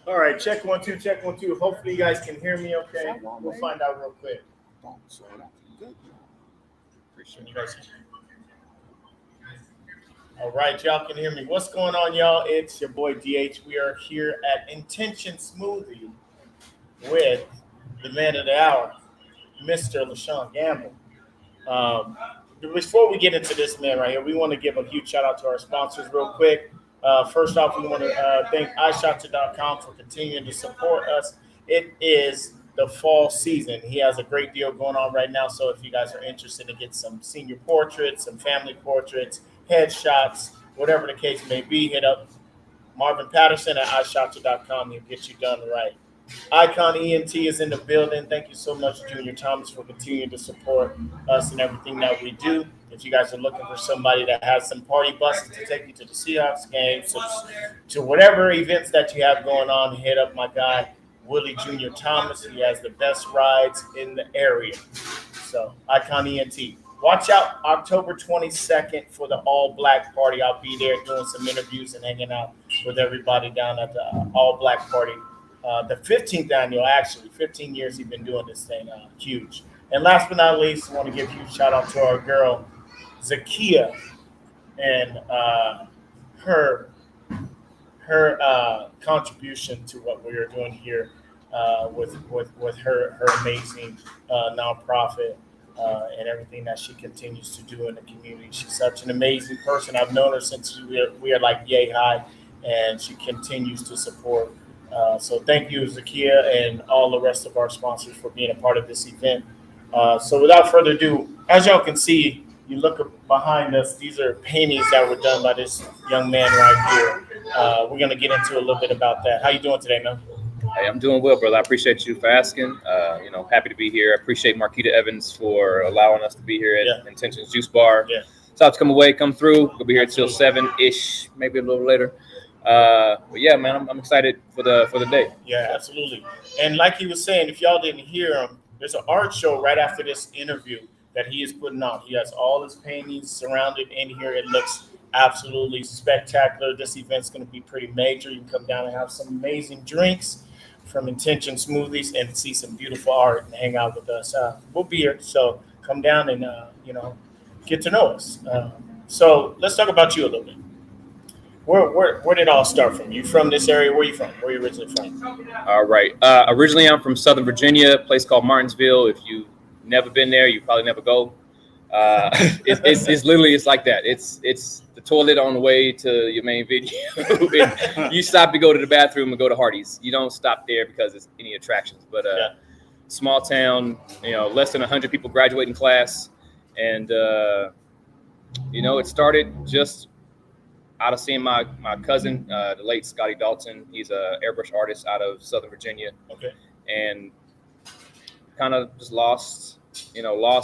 All right, check 1 2, check 1 2. Hopefully you guys can hear me okay. We'll find out real quick. Appreciate you guys. All right, y'all can hear me. What's going on, y'all? It's your boy DH. We are here at Intention Smoothie with the man of the hour, Mr. LeShawn Gamble. Um, Before we get into this man right here, we want to give a huge shout out to our sponsors real quick. First off, we want to thank iShopta.com for continuing to support us. It is the fall season. He has a great deal going on right now. So if you guys are interested in get some senior portraits, some family portraits, headshots, whatever the case may be, hit up Marvin Patterson at iShopta.com. He'll get you done right. Icon ENT is in the building. Thank you so much, Junior Thomas, for continuing to support us and everything that we do. If you guys are looking for somebody that has some party buses to take you to the Seahawks games, to whatever events that you have going on, hit up my guy, Willie Junior Thomas. He has the best rides in the area. So, Icon ENT. Watch out October 22nd for the all-black party. I'll be there doing some interviews and hanging out with everybody down at the all-black party. The 15th annual, actually. 15 years he's been doing this thing. Huge. And last but not least, I want to give a huge shout out to our girl, Zakia, and her contribution to what we are doing here with her amazing nonprofit and everything that she continues to do in the community. She's such an amazing person. I've known her since we are like yay high, and she continues to support. So thank you, Zakia, and all the rest of our sponsors for being a part of this event. So without further ado, as y'all can see, you look behind us, these are paintings that were done by this young man right here. We're going to get into a little bit about that. How you doing today, man? Hey, I'm doing well, brother. I appreciate you for asking. Happy to be here. I appreciate Marquita Evans for allowing us to be here at Intentions Juice Bar. Yeah. So to come through. We'll be here till 7-ish, maybe a little later. But yeah, man, I'm excited for the day. Yeah, absolutely. And like he was saying, if y'all didn't hear him, there's an art show right after this interview that he is putting on. He has all his paintings surrounded in here. It looks absolutely spectacular. This event's going to be pretty major. You can come down and have some amazing drinks from Intention Smoothies and see some beautiful art and hang out with us. We'll be here, so come down and get to know us. So let's talk about you a little bit. Where did it all start from? You from this area? Where are you from? Where are you originally from? All right. Originally, I'm from Southern Virginia, a place called Martinsville. If you've never been there, you probably never go. It's literally it's like that. It's the toilet on the way to your main video. You stop to go to the bathroom and go to Hardee's. You don't stop there because it's any attractions. But small town, less than 100 people graduating class, and it started just out of seeing my cousin, the late Scotty Dalton. He's an airbrush artist out of Southern Virginia. Okay. And kind of just lost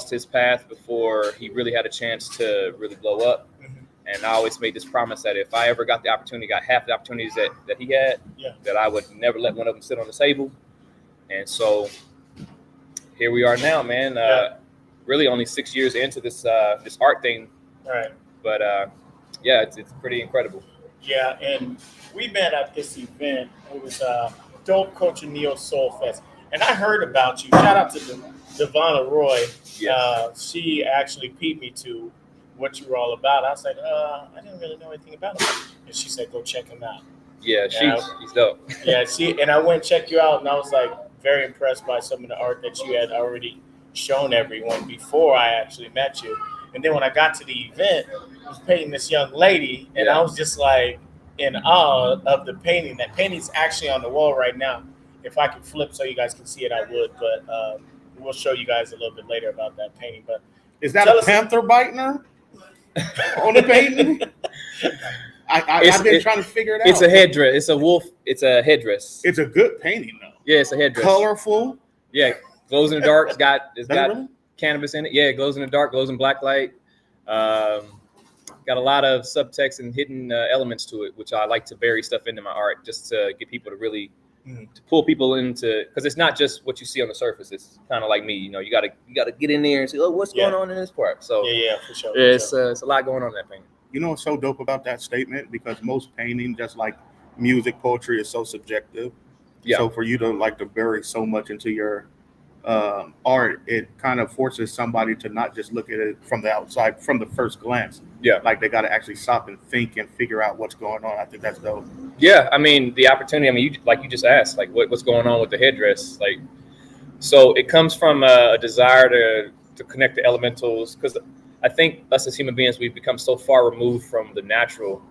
his path before he really had a chance to really blow up. Mm-hmm. And I always made this promise that if I ever got the opportunity, got half the opportunities that he had, that I would never let one of them sit on the table. And so here we are now, man. Really only 6 years into this art thing. Right. But it's pretty incredible. Yeah, and we met at this event. It was Dope Culture Neo SoulFest. And I heard about you. Shout out to Devonna Roy. She actually peeped me to what you were all about. I was like, I didn't really know anything about him. And she said, go check him out. Yeah, she's dope. And I went and checked you out, and I was like very impressed by some of the art that you had already shown everyone before I actually met you. And then when I got to the event, I was painting this young lady, and I was just like in awe of the painting. That painting's actually on the wall right now. If I could flip so you guys can see it, I would. But we'll show you guys a little bit later about that painting. But is that a panther biting her on the painting? I've been trying to figure it out. It's a headdress. It's a wolf. It's a headdress. It's a good painting, though. Yeah, it's a headdress. Colorful. Yeah, glows in the dark. It's got really? Cannabis in it. Yeah, it glows in the dark, glows in black light. Got a lot of subtext and hidden elements to it, which I like to bury stuff into my art just to get people to really to pull people into, because it's not just what you see on the surface. It's kind of like me, you gotta get in there and see, what's going on in this part. So for sure. It's a lot going on in that painting. You know what's so dope about that statement? Because most painting, just like music, poetry, is so subjective. Yeah. So for you to like to bury so much into your art, it kind of forces somebody to not just look at it from the outside, from the first glance. Yeah. Like they got to actually stop and think and figure out what's going on. I think that's dope. Yeah, I mean, the opportunity. I mean, you just asked, like, what's going on with the headdress? Like, so it comes from a desire to connect the elementals, because I think us as human beings, we've become so far removed from the natural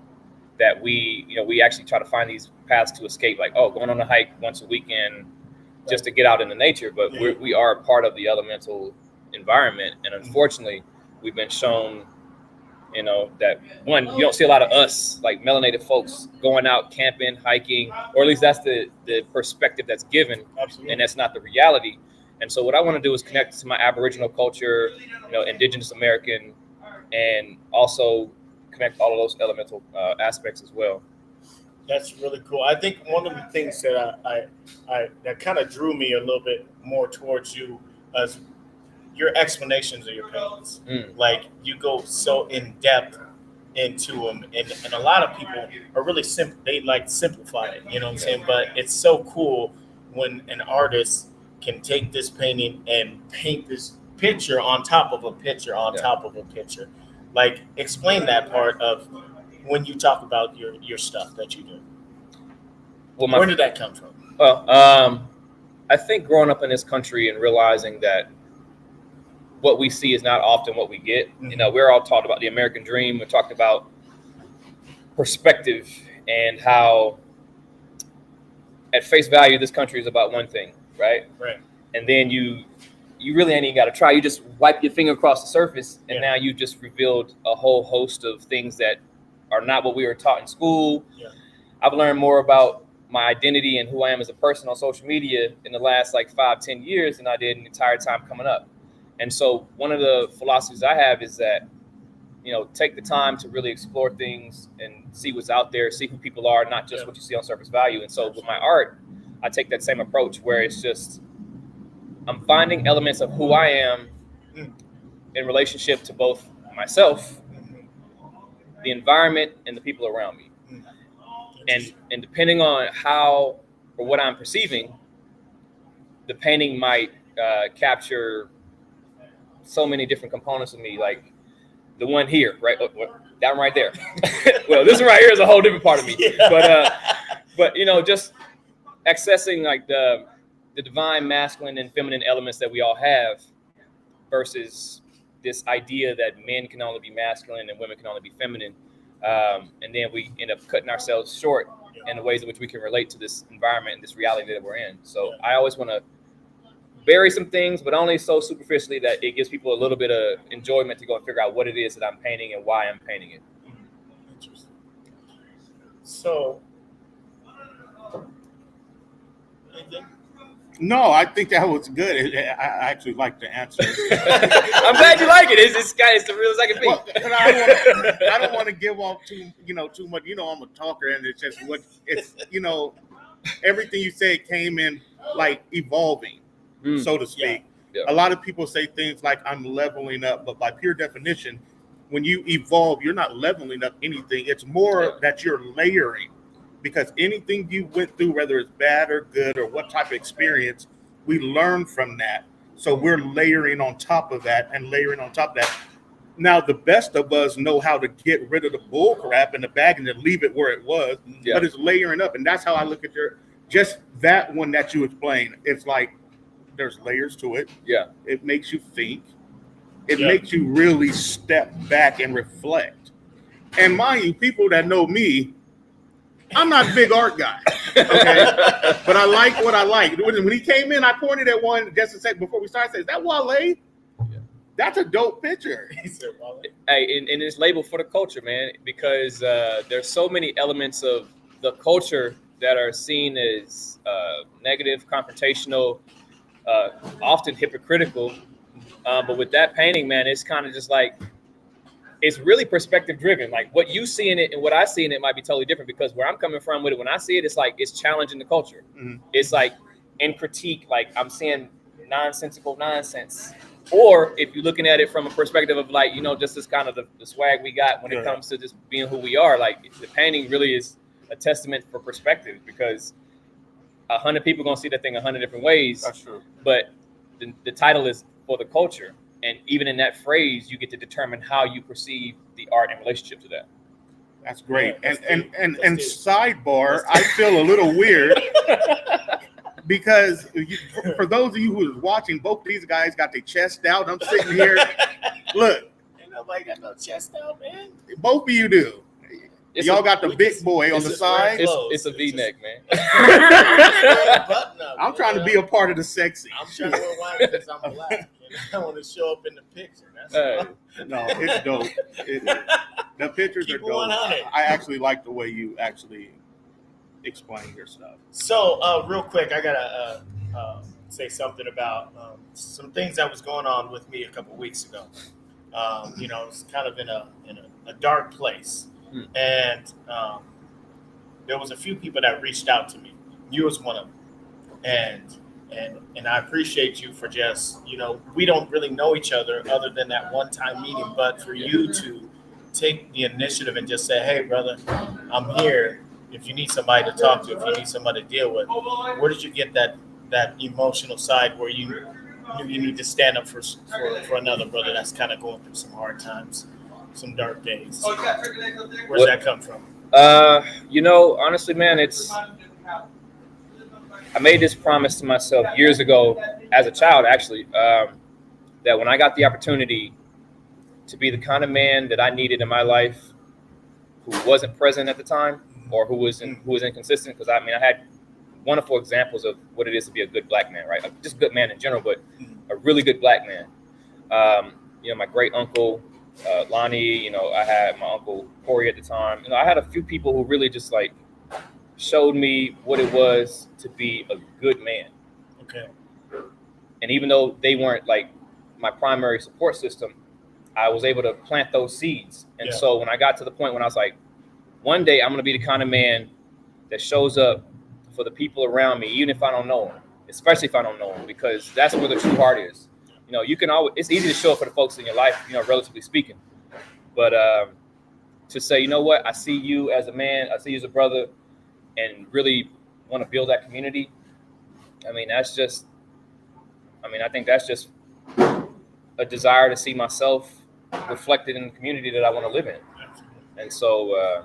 that we actually try to find these paths to escape, like, oh, going on a hike once a weekend just to get out in the nature. But we are a part of the elemental environment, and unfortunately, we've been shown, that one, you don't see a lot of us, like melanated folks, going out camping, hiking, or at least that's the perspective that's given. Absolutely. And that's not the reality. And so what I want to do is connect to my Aboriginal culture, Indigenous American, and also connect all of those elemental aspects as well. That's really cool. I think one of the things that I that kind of drew me a little bit more towards you as your explanations of your paintings. Like, you go so in depth into them, and a lot of people are really simple. They like simplify it, you know what I'm saying? But it's so cool when an artist can take this painting and paint this picture on top of a picture on top of a picture. Like, explain that part of when you talk about your stuff that you do. Well, where did that come from? Well, I think growing up in this country and realizing that what we see is not often what we get. We're all taught about the American dream. We talked about perspective and how at face value, this country is about one thing, right? Right. And then you really ain't even got to try. You just wipe your finger across the surface, and now you've just revealed a whole host of things that are not what we were taught in school. Yeah. I've learned more about my identity and who I am as a person on social media in the last 5-10 years than I did in the entire time coming up. And so one of the philosophies I have is that, take the time to really explore things and see what's out there, see who people are, not just what you see on surface value. And so with my art, I take that same approach where it's just, I'm finding elements of who I am in relationship to both myself, the environment, and the people around me. And depending on how or what I'm perceiving, the painting might capture so many different components of me, like the one here, right? That one right there. Well, this one right here is a whole different part of me. But just accessing like the divine masculine and feminine elements that we all have versus this idea that men can only be masculine and women can only be feminine. And then we end up cutting ourselves short in the ways in which we can relate to this environment and this reality that we're in. So I always want to bury some things, but only so superficially that it gives people a little bit of enjoyment to go and figure out what it is that I'm painting and why I'm painting it. Interesting. So, anything? No, I think that was good. I actually like the answer. I'm glad you like it. It's the real as I can be. Well, I don't want to give off too much. I'm a talker, and it's just everything you said came in like evolving, so to speak. Yeah. A lot of people say things like I'm leveling up, but by pure definition, when you evolve, you're not leveling up anything. It's more that you're layering. Because anything you went through, whether it's bad or good or what type of experience, we learn from that. So we're layering on top of that and layering on top of that. Now, the best of us know how to get rid of the bull crap in the bag and then leave it where it was, but it's layering up. And that's how I look at just that one that you explained. It's like there's layers to it. Yeah. It makes you think. It makes you really step back and reflect. And mind you, people that know me, I'm not a big art guy, okay? But I like what I like. When he came in, I pointed at one just a second before we started. I said, "Is that Wale?" Yeah. That's a dope picture. He said, "Wale." Hey, and it's labeled for the culture, man, because there's so many elements of the culture that are seen as negative, confrontational, often hypocritical. But with that painting, man, it's kind of just like, it's really perspective driven. Like what you see in it and what I see in it might be totally different, because where I'm coming from with it, when I see it, it's like, it's challenging the culture. Mm-hmm. It's like in critique, like I'm seeing nonsensical nonsense. Or if you're looking at it from a perspective of like, just this kind of the swag we got when it comes to just being who we are, like the painting really is a testament for perspective, because 100 people gonna see that thing 100 different ways. That's true. But the title is for the culture, and even in that phrase, you get to determine how you perceive the art in relationship to that. That's great. Yeah, and that's sidebar, I feel a little weird because for those of you who is watching, both of these guys got their chest out. I'm sitting here. Look, Ain't nobody got no chest out, man. both of you do. Y'all got the we big just- boy on it's the just side. wearing It's a V-neck, man. Button up, I'm trying to be a part of the sexy. I'm trying to wear white because I'm black. And I want to show up in the picture. That's all. No, it's dope. The pictures Keep are it dope. 100. I actually like the way you actually explain your stuff. So, real quick, I gotta say something about some things that was going on with me a couple weeks ago. You know, it's kind of in a dark place, and there was a few people that reached out to me. You was one of them, and I appreciate you for just, you know, we don't really know each other than that one time meeting, but for you to take the initiative and just say, hey, brother, I'm here. If you need somebody to talk to, if you need somebody to deal with, where did you get that emotional side where you knew you need to stand up for another brother that's kind of going through some hard times, some dark days? Where's that come from? You know, honestly, man, I made this promise to myself years ago as a child, actually, that when I got the opportunity to be the kind of man that I needed in my life, who wasn't present at the time or who was inconsistent, because I had wonderful examples of what it is to be a good black man, right? Just a good man in general, but a really good black man. You know, my great uncle Lonnie. You know, I had my uncle Corey at the time. You know, I had a few people who really just like showed me what it was to be a good man. Okay. And even though they weren't like my primary support system, I was able to plant those seeds. And so when I got to the point when I was like, one day I'm going to be the kind of man that shows up for the people around me, even if I don't know them, especially if I don't know them, because that's where the true heart is. You know, you can always, it's easy to show up for the folks in your life, you know, relatively speaking. But to say, you know what, I see you as a man, I see you as a brother, and really want to build that community. I mean, that's just, I think that's just a desire to see myself reflected in the community that I want to live in. And so,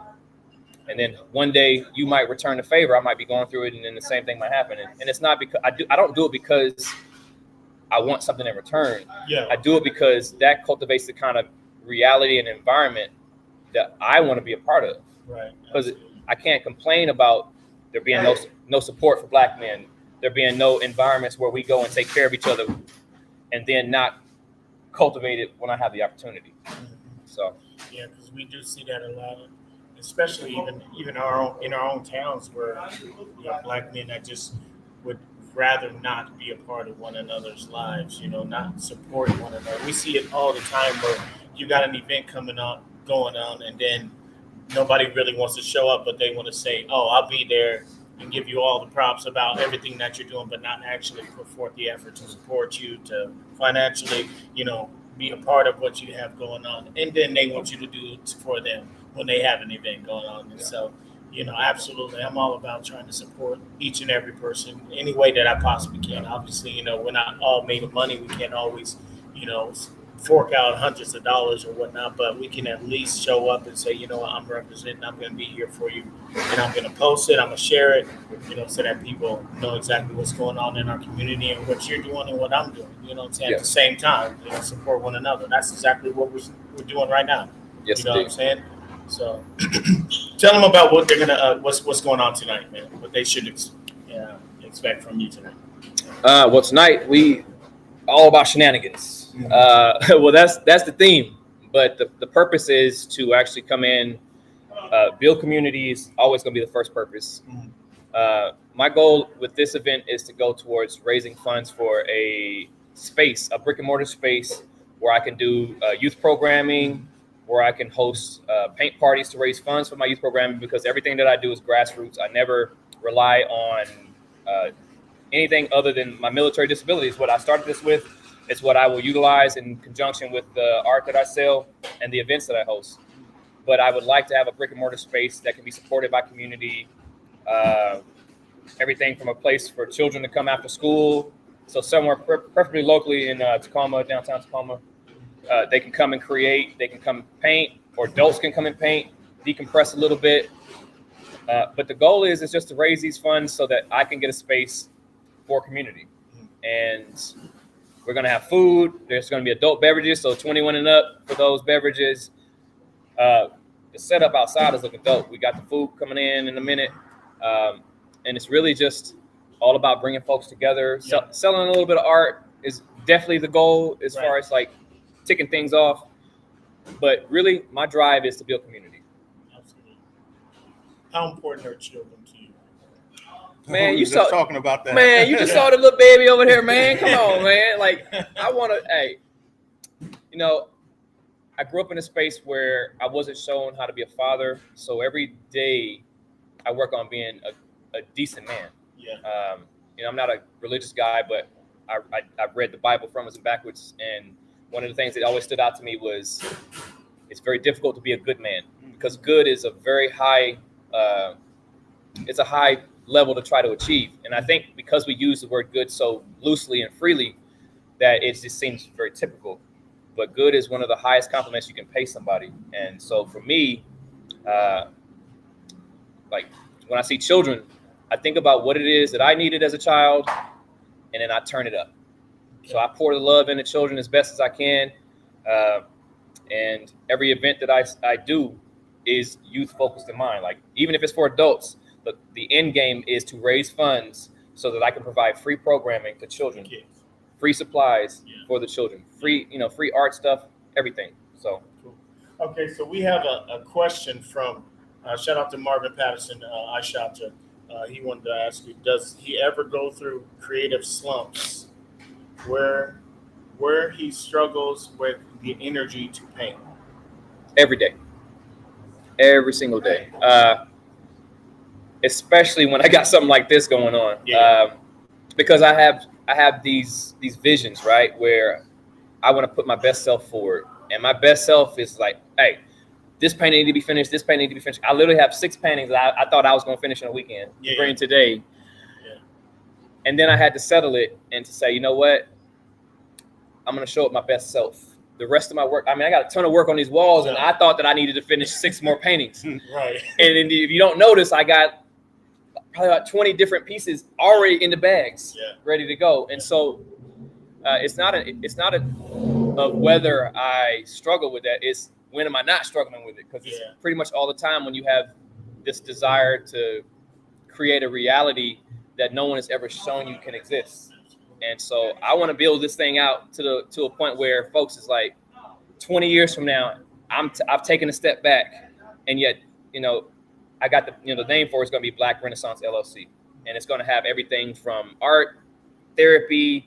and then one day you might return the favor. I might be going through it, and then the same thing might happen. And it's not because I don't do it because I want something in return. Yeah. I do it because that cultivates the kind of reality and environment that I want to be a part of. Right. Because I can't complain about there being no support for black men, there being no environments where we go and take care of each other, and then not cultivate it when I have the opportunity. So yeah, because we do see that a lot, especially even in our own towns where you know, black men that just would rather not be a part of one another's lives, you know, not support one another. We see it all the time where you got an event going on, and then nobody really wants to show up, but they want to say, "Oh, I'll be there," and give you all the props about everything that you're doing, but not actually put forth the effort to support you, to financially, you know, be a part of what you have going on. And then they want you to do it for them when they have an event going on. And so, you know, absolutely, I'm all about trying to support each and every person any way that I possibly can. Obviously, you know, we're not all made of money. We can't always, you know, fork out hundreds of dollars or whatnot, but we can at least show up and say, you know, I'm representing, I'm going to be here for you, and I'm going to post it, I'm going to share it, you know, so that people know exactly what's going on in our community and what you're doing and what I'm doing, you know what I'm saying? At the same time, you know, support one another. That's exactly what we're doing right now. yes, you know what I'm saying? So tell them about what they're going to, what's going on tonight, man, what they should expect from you tonight. well, tonight we all about shenanigans. Well, that's the theme, but the purpose is to actually come in, build community is always going to be the first purpose. My goal with this event is to go towards raising funds for a space, a brick and mortar space where I can do youth programming, where I can host paint parties to raise funds for my youth programming, because everything that I do is grassroots. I never rely on anything other than my military disabilities. What I started this with, it's what I will utilize in conjunction with the art that I sell and the events that I host. But I would like to have a brick and mortar space that can be supported by community, everything from a place for children to come after school. So somewhere preferably locally in Tacoma, downtown Tacoma, they can come and create. They can come paint, or adults can come and paint, decompress a little bit. But the goal is just to raise these funds so that I can get a space for community. And we're going to have food. There's going to be adult beverages, so 21 and up for those beverages. The setup outside is looking dope. We got the food coming in a minute. And it's really just all about bringing folks together. Selling a little bit of art is definitely the goal as far as like ticking things off. But really, my drive is to build community. Absolutely. How important are children to you? Man, you just talking about that. Man, you just saw the little baby over here, man. Come on, man. Like, I want to, hey, you know, I grew up in a space where I wasn't shown how to be a father. So every day I work on being a decent man. Yeah. You know, I'm not a religious guy, but I've read the Bible frontwards and backwards. And one of the things that always stood out to me was it's very difficult to be a good man, because good is a very high, it's a high level to try to achieve. And I think because we use the word good so loosely and freely, that it just seems very typical. But good is one of the highest compliments you can pay somebody. And so for me, like when I see children, I think about what it is that I needed as a child, and then I turn it up. So I pour the love into children as best as I can. And every event that I do is youth focused in mind. Like, even if it's for adults, the end game is to raise funds so that I can provide free programming to children, free supplies for the children, free art stuff, everything. So cool. Okay, so we have a question from shout out to Marvin Patterson, iShopta. He wanted to ask you, does he ever go through creative slumps where he struggles with the energy to paint? Every day, every single day. Especially when I got something like this going on, because I have these visions, right, where I want to put my best self forward, and my best self is like, hey, this painting need to be finished. This painting need to be finished. I literally have 6 paintings that I thought I was going to finish in a weekend, bring today, and then I had to settle it and to say, you know what, I'm going to show up my best self. The rest of my work, I mean, I got a ton of work on these walls, and I thought that I needed to finish 6 more paintings. Right. And if you don't notice, I got probably about 20 different pieces already in the bags, ready to go. And so it's not of whether I struggle with that. It's when am I not struggling with it? Because it's pretty much all the time when you have this desire to create a reality that no one has ever shown you can exist. And so I want to build this thing out to a point where folks is like, 20 years from now, I've taken a step back, and yet, you know, I got the name for it's going to be Black Renaissance LLC, and it's going to have everything from art, therapy,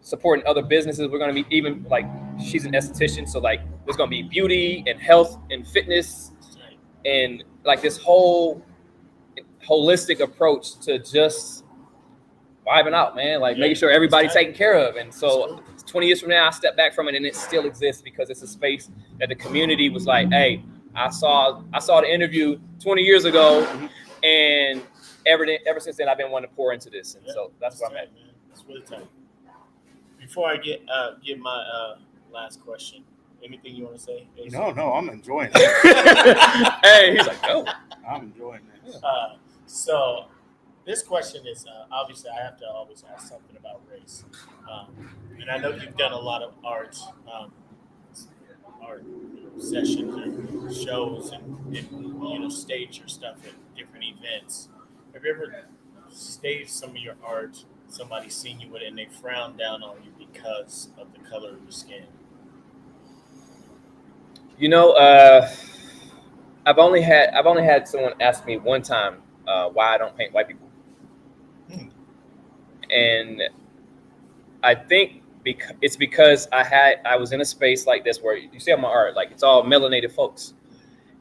supporting other businesses. We're going to be even like, she's an esthetician, so like there's going to be beauty and health and fitness and like this whole holistic approach to just vibing out, man. Like making sure everybody's taken care of. And so 20 years from now, I step back from it, and it still exists because it's a space that the community was like, hey, I saw the interview 20 years ago, and ever since then, I've been wanting to pour into this. And so that's where I'm at. Man. That's really tight. Before I give my last question, anything you want to say? No, I'm enjoying it. Hey, he's like, oh, I'm enjoying this. So this question is obviously I have to always ask something about race, and I know you've done a lot of art sessions or shows, and stage your stuff at different events. Have you ever staged some of your art? Somebody seen you with it and they frowned down on you because of the color of your skin? You know, I've only had someone ask me one time why I don't paint white people. And I think it's because I was in a space like this where you see on my art, like it's all melanated folks.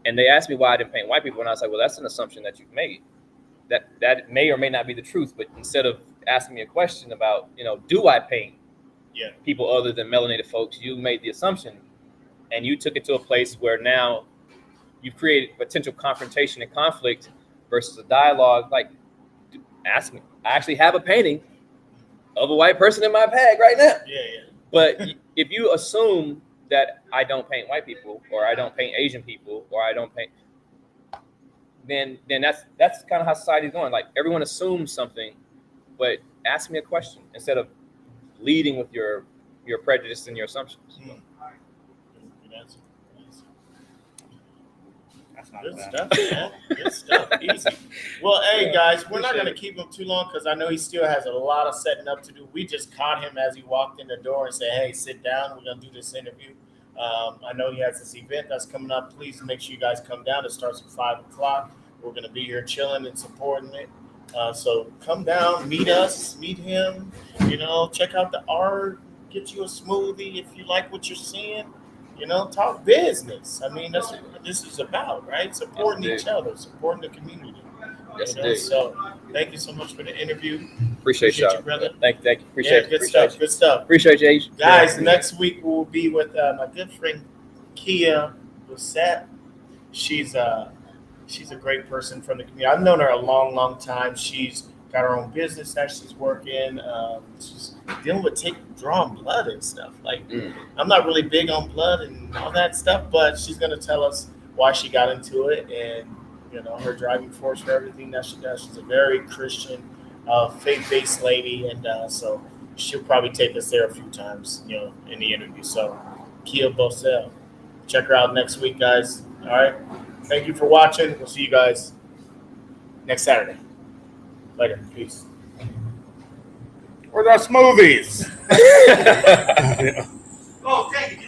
And they asked me why I didn't paint white people. And I was like, well, that's an assumption that you've made. That may or may not be the truth. But instead of asking me a question about, do I paint people other than melanated folks, you made the assumption, and you took it to a place where now you've created potential confrontation and conflict versus a dialogue. Like, ask me. I actually have a painting of a white person in my bag right now. Yeah. But if you assume that I don't paint white people, or I don't paint Asian people, or I don't paint, then that's kind of how society's going. Like, everyone assumes something, but ask me a question instead of leading with your prejudice and your assumptions. Good answer. That's not Good bad. stuff, man. Good stuff. Easy. Well, hey, guys, we're not going to keep him too long because I know he still has a lot of setting up to do. We just caught him as he walked in the door and said, hey, sit down. We're going to do this interview. I know he has this event that's coming up. Please make sure you guys come down. It starts at 5 o'clock. We're going to be here chilling and supporting it. So come down, meet us, meet him. Check out the art. Get you a smoothie if you like what you're seeing. Talk business. I mean, that's what this is about, right? Supporting each other, supporting the community. So thank you so much for the interview. Appreciate y'all. you, brother. Thank you. Appreciate Good it. stuff. Good stuff. Appreciate you, H. Guys, next week we'll be with my good friend Chayah Fashion. She's a great person from the community. I've known her a long time. She's got her own business that she's working. She's dealing with drawing blood and stuff. Like, I'm not really big on blood and all that stuff, but she's gonna tell us why she got into it and her driving force for everything that she does. She's a very Christian, faith-based lady, and so she'll probably take us there a few times, in the interview. So, Chayah Fashion, check her out next week, guys. All right. Thank you for watching. We'll see you guys next Saturday. Later. Peace. Where's our smoothies? Oh, thank you.